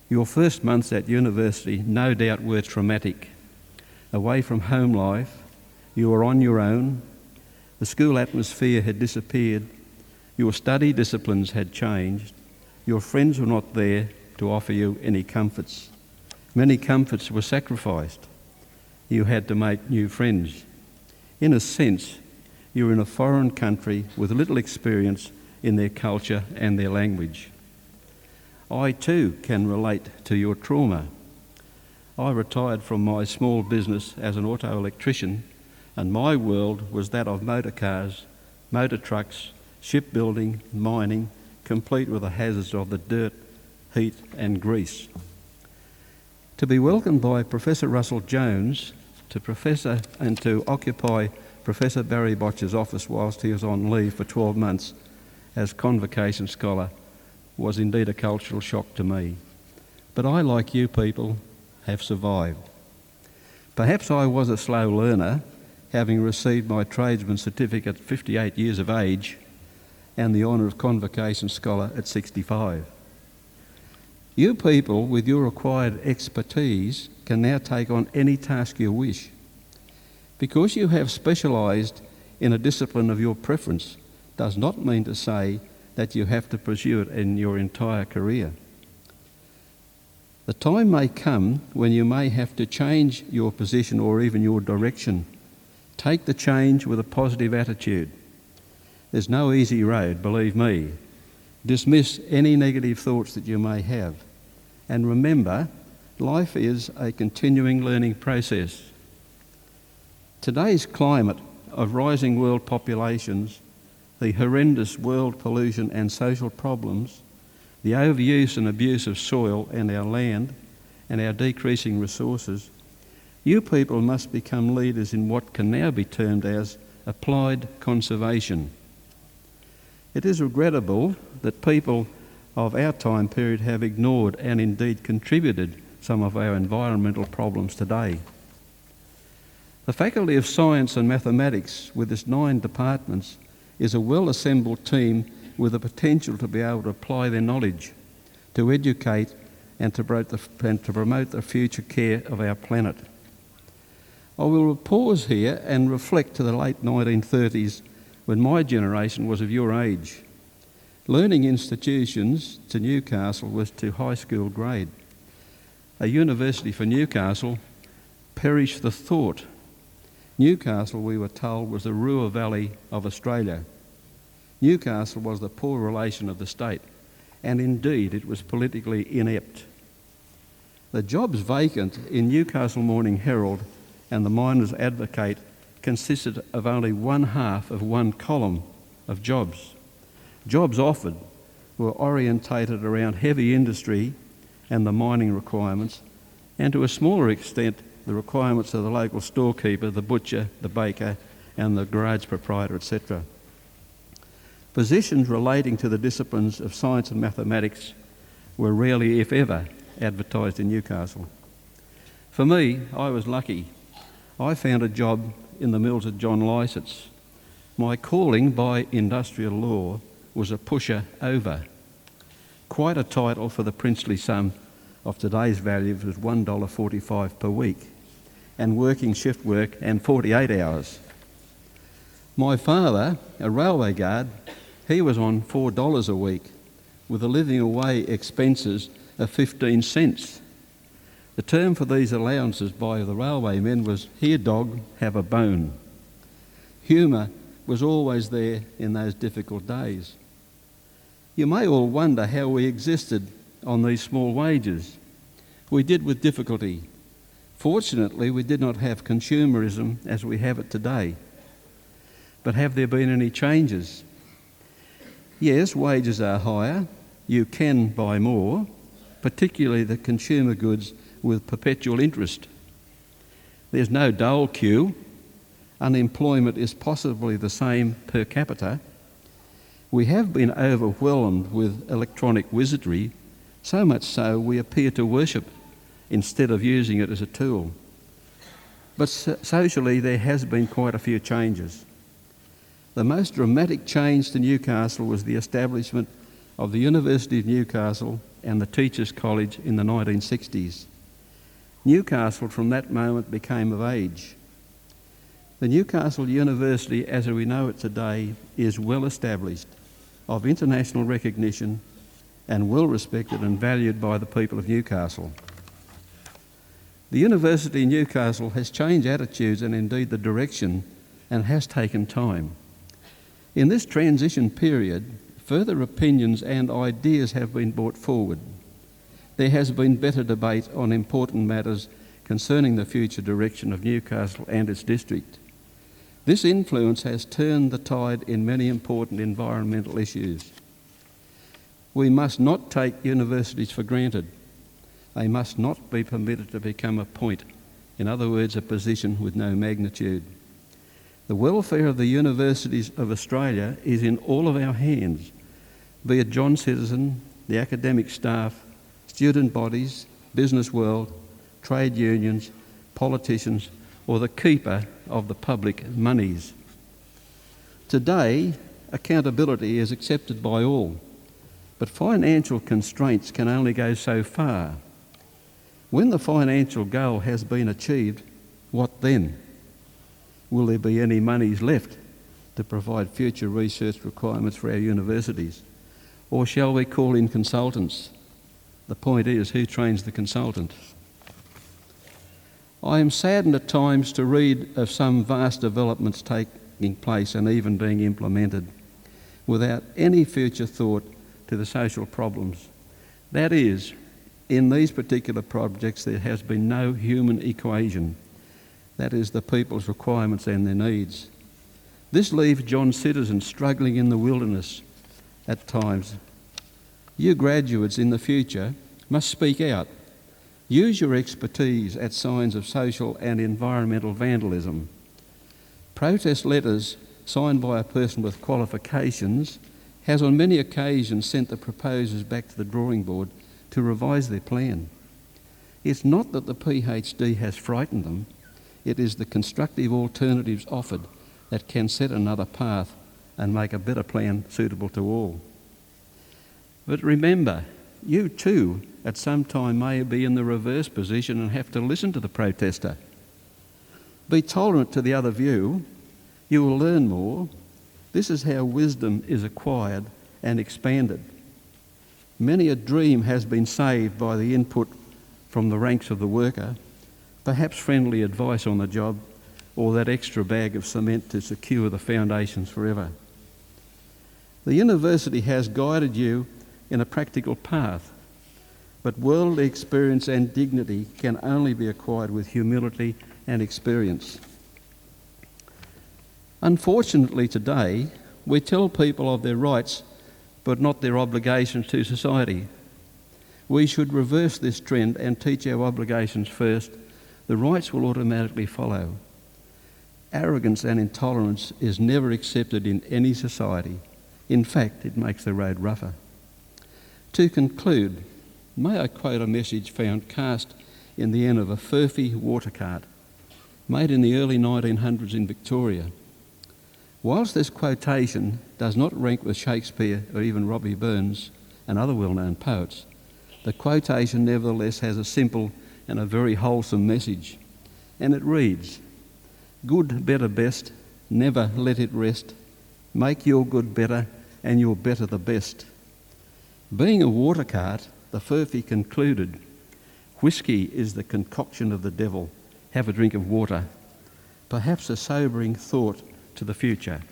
Your first months at university no doubt were traumatic. Away from home life, you were on your own, the school atmosphere had disappeared, your study disciplines had changed, your friends were not there to offer you any comforts. Many comforts were sacrificed. You had to make new friends. In a sense, you were in a foreign country with little experience in their culture and their language. I too can relate to your trauma. I retired from my small business as an auto electrician, and my world was that of motor cars, motor trucks, shipbuilding, mining, complete with the hazards of the dirt, heat and grease. To be welcomed by Professor Russell Jones to occupy Professor Barry Botch's office whilst he was on leave for 12 months as convocation scholar was indeed a cultural shock to me. But I, like you people, have survived. Perhaps I was a slow learner, having received my tradesman's certificate at 58 years of age and the honour of convocation scholar at 65. You people, with your acquired expertise, can now take on any task you wish. Because you have specialised in a discipline of your preference does not mean to say that you have to pursue it in your entire career. The time may come when you may have to change your position or even your direction. Take the change with a positive attitude. There's no easy road, believe me. Dismiss any negative thoughts that you may have. And remember, life is a continuing learning process. Today's climate of rising world populations, the horrendous world pollution and social problems, the overuse and abuse of soil and our land, and our decreasing resources, you people must become leaders in what can now be termed as applied conservation. It is regrettable that people of our time period have ignored and indeed contributed some of our environmental problems today. The Faculty of Science and Mathematics, with its 9 departments, is a well-assembled team with the potential to be able to apply their knowledge, to educate and to promote the future care of our planet. I will pause here and reflect to the late 1930s when my generation was of your age. Learning institutions to Newcastle was to high school grade. A university for Newcastle perished the thought. Newcastle, we were told, was the Ruhr Valley of Australia. Newcastle was the poor relation of the state, and indeed it was politically inept. The jobs vacant in Newcastle Morning Herald and the Miners' Advocate consisted of only 1/2 of one column of jobs. Jobs offered were orientated around heavy industry and the mining requirements, and to a smaller extent the requirements of the local storekeeper, the butcher, the baker and the garage proprietor, etc. Positions relating to the disciplines of science and mathematics were rarely, if ever, advertised in Newcastle. For me, I was lucky. I found a job in the mills at John Lycett's. My calling by industrial law was a pusher over. Quite a title for the princely sum of today's values was $1.45 per week, and working shift work and 48 hours. My father, a railway guard, he was on $4 a week with a living away expenses of 15 cents. The term for these allowances by the railway men was, "Here dog, have a bone." Humour was always there in those difficult days. You may all wonder how we existed on these small wages. We did with difficulty. Fortunately, we did not have consumerism as we have it today. But have there been any changes? Yes, wages are higher. You can buy more, particularly the consumer goods with perpetual interest. There's no dole queue. Unemployment is possibly the same per capita. We have been overwhelmed with electronic wizardry, so much so we appear to worship instead of using it as a tool. But socially there has been quite a few changes. The most dramatic change to Newcastle was the establishment of the University of Newcastle and the Teachers' College in the 1960s. Newcastle from that moment became of age. The Newcastle University, as we know it today, is well established, of international recognition, and well respected and valued by the people of Newcastle. The University in Newcastle has changed attitudes and indeed the direction, and has taken time. In this transition period, further opinions and ideas have been brought forward. There has been better debate on important matters concerning the future direction of Newcastle and its district. This influence has turned the tide in many important environmental issues. We must not take universities for granted. They must not be permitted to become a point, in other words, a position with no magnitude. The welfare of the universities of Australia is in all of our hands, be it John Citizen, the academic staff, student bodies, business world, trade unions, politicians, or the keeper of the public monies. Today, accountability is accepted by all, but financial constraints can only go so far. When the financial goal has been achieved, what then? Will there be any monies left to provide future research requirements for our universities? Or shall we call in consultants? The point is, who trains the consultant? I am saddened at times to read of some vast developments taking place and even being implemented without any future thought to the social problems. That is, in these particular projects there has been no human equation, that is the people's requirements and their needs. This leaves John Citizen struggling in the wilderness at times. You graduates in the future must speak out. Use your expertise at signs of social and environmental vandalism. Protest letters signed by a person with qualifications has on many occasions sent the proposers back to the drawing board to revise their plan. It's not that the PhD has frightened them, it is the constructive alternatives offered that can set another path and make a better plan suitable to all. But remember, you too at some time may be in the reverse position and have to listen to the protester. Be tolerant to the other view, you will learn more. This is how wisdom is acquired and expanded. Many a dream has been saved by the input from the ranks of the worker, perhaps friendly advice on the job, or that extra bag of cement to secure the foundations forever. The university has guided you in a practical path, but worldly experience and dignity can only be acquired with humility and experience. Unfortunately today, we tell people of their rights but not their obligations to society. We should reverse this trend and teach our obligations first. The rights will automatically follow. Arrogance and intolerance is never accepted in any society. In fact, it makes the road rougher. To conclude, may I quote a message found cast in the end of a Furphy water cart made in the early 1900s in Victoria. Whilst this quotation does not rank with Shakespeare or even Robbie Burns and other well-known poets, the quotation nevertheless has a simple and a very wholesome message. And it reads, "Good, better, best, never let it rest. Make your good better and your better the best." Being a water cart, the Furphy concluded, "Whiskey is the concoction of the devil. Have a drink of water." Perhaps a sobering thought to the future.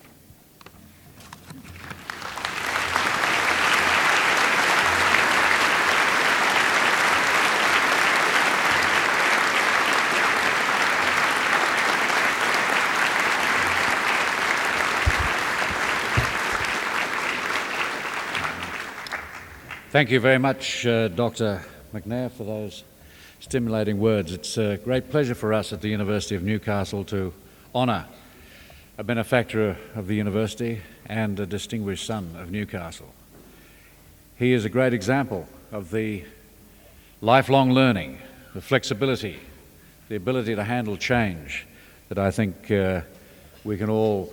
Thank you very much, Dr. McNair, for those stimulating words. It's a great pleasure for us at the University of Newcastle to honour a benefactor of the university and a distinguished son of Newcastle. He is a great example of the lifelong learning, the flexibility, the ability to handle change that I think we can all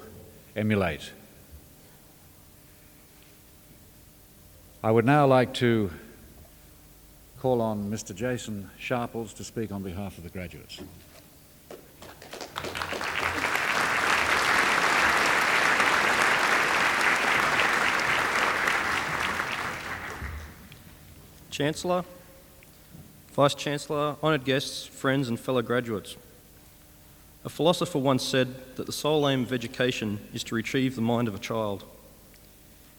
emulate. I would now like to call on Mr. Jason Sharples to speak on behalf of the graduates. Chancellor, Vice-Chancellor, honoured guests, friends and fellow graduates. A philosopher once said that the sole aim of education is to retrieve the mind of a child.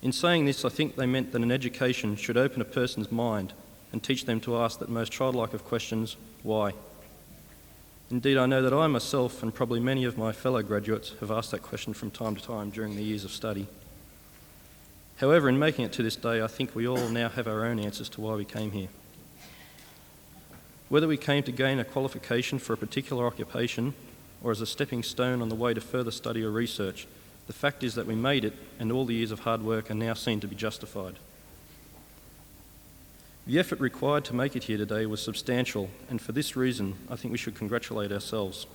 In saying this, I think they meant that an education should open a person's mind and teach them to ask that most childlike of questions, why? Indeed, I know that I myself and probably many of my fellow graduates have asked that question from time to time during the years of study. However, in making it to this day, I think we all now have our own answers to why we came here. Whether we came to gain a qualification for a particular occupation or as a stepping stone on the way to further study or research, the fact is that we made it, and all the years of hard work are now seen to be justified. The effort required to make it here today was substantial, and for this reason, I think we should congratulate ourselves.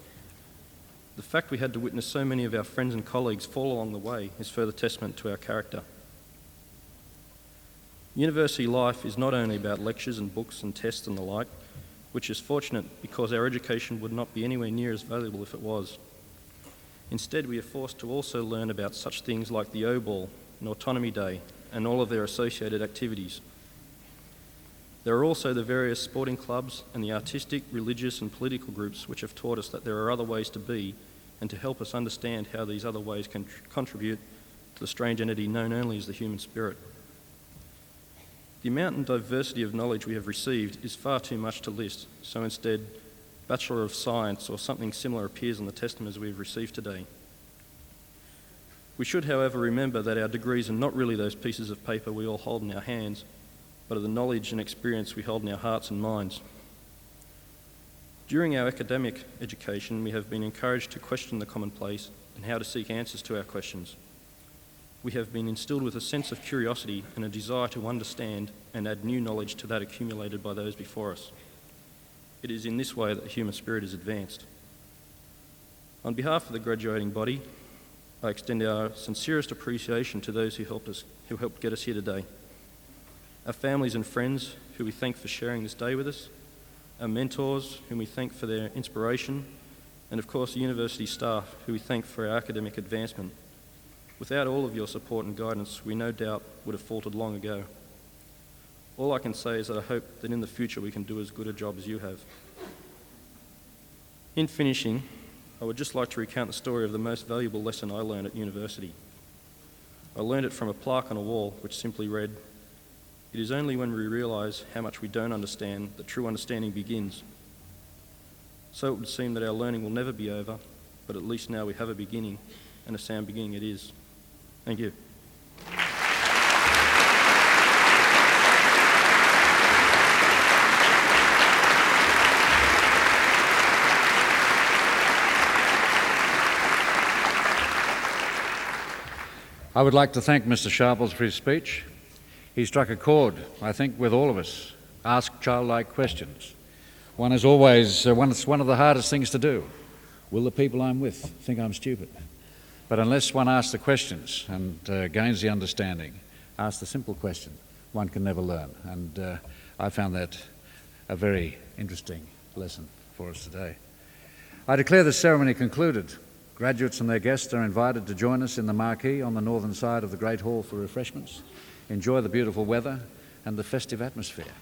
The fact we had to witness so many of our friends and colleagues fall along the way is further testament to our character. University life is not only about lectures and books and tests and the like, which is fortunate because our education would not be anywhere near as valuable if it was. Instead, we are forced to also learn about such things like the O-Ball and Autonomy Day and all of their associated activities. There are also the various sporting clubs and the artistic, religious and political groups which have taught us that there are other ways to be and to help us understand how these other ways can contribute to the strange entity known only as the human spirit. The amount and diversity of knowledge we have received is far too much to list, so instead, Bachelor of Science or something similar appears on the testaments we have received today. We should, however, remember that our degrees are not really those pieces of paper we all hold in our hands, but are the knowledge and experience we hold in our hearts and minds. During our academic education, we have been encouraged to question the commonplace and how to seek answers to our questions. We have been instilled with a sense of curiosity and a desire to understand and add new knowledge to that accumulated by those before us. It is in this way that the human spirit is advanced. On behalf of the graduating body, I extend our sincerest appreciation to those who helped get us here today. Our families and friends, who we thank for sharing this day with us, our mentors, whom we thank for their inspiration, and of course the university staff, who we thank for our academic advancement. Without all of your support and guidance, we no doubt would have faltered long ago. All I can say is that I hope that in the future we can do as good a job as you have. In finishing, I would just like to recount the story of the most valuable lesson I learned at university. I learned it from a plaque on a wall which simply read, "It is only when we realise how much we don't understand that true understanding begins." So it would seem that our learning will never be over, but at least now we have a beginning, and a sound beginning it is. Thank you. I would like to thank Mr. Sharples for his speech. He struck a chord, I think, with all of us. Ask childlike questions. One is always, it's one of the hardest things to do. Will the people I'm with think I'm stupid? But unless one asks the questions and gains the understanding, asks the simple question, one can never learn. And I found that a very interesting lesson for us today. I declare the ceremony concluded. Graduates and their guests are invited to join us in the marquee on the northern side of the Great Hall for refreshments. Enjoy the beautiful weather and the festive atmosphere.